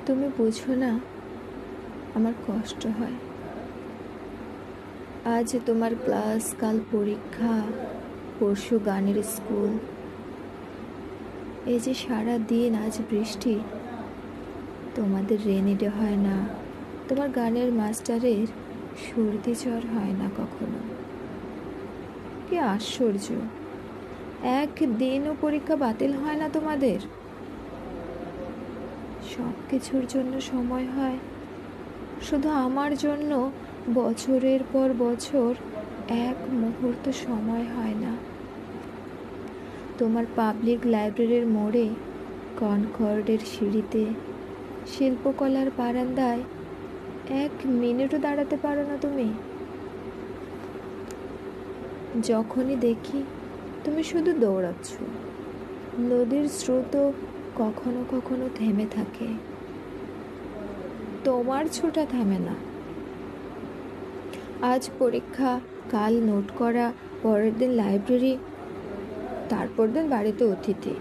তুমি বুঝো না আমার কষ্ট হয়। আজ তোমার ক্লাস, কাল পরীক্ষা, পরশু গানের স্কুল। এই যে সারা দিন, আজ বৃষ্টি, তোমাদের রেনি ডে হয় না, তোমার গানের মাস্টারের সর্দি জ্বর হয় না কখনো। কি আশ্চর্য, একদিনও পরীক্ষা বাতিল হয় না তোমাদের। সব কিছুর জন্য সময় হয়, শুধু আমার জন্য বছরের পর বছর এক মুহূর্ত সময় হয় না। তোমার পাবলিক লাইব্রেরির মোড়ে, কনকর্ডের সিঁড়িতে, শিল্পকলার বারান্দায় এক মিনিটও দাঁড়াতে পারো না তুমি। যখনই দেখি তুমি শুধু দৌড়াচ্ছ। নদীর স্রোতও কখনো কখনো থেমে থাকে, তোমার ছোটা থামে না। আজ পরীক্ষা, কাল নোট করা, পরের দিন লাইব্রেরি, তারপর দিন বাড়িতে অতিথি।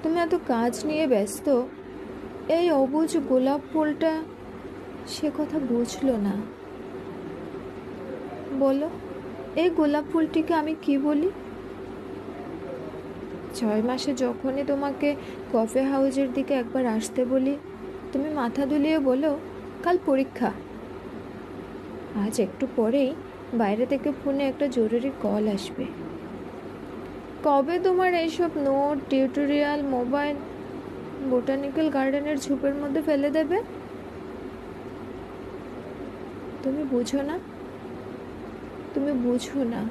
তুমি এত কাজ নিয়ে ব্যস্ত, এই অবুঝ গোলাপ ফুলটা সে কথা বুঝলো না। বলো, এই গোলাপ ফুলটিকে আমি কি বলি? 6 মাসে যখনই তোমাকে কফি হাউজের দিকে একবার আসতে বলি, তুমি মাথা দুলিয়ে বলো কাল পরীক্ষা। আজ একটু পরেই বাইরে থেকে ফোনে একটা জরুরি কল আসবে। কবে তোমার এইসব নোট, টিউটোরিয়াল, মোবাইল বোটানিক্যাল গার্ডেনের ঝোপের মধ্যে ফেলে দেবে? তুমি বুঝো না, তুমি বুঝো না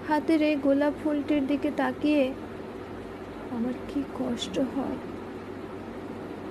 হাতের এই গোলাপ ফুলটির দিকে তাকিয়ে আমার কি কষ্ট হয়।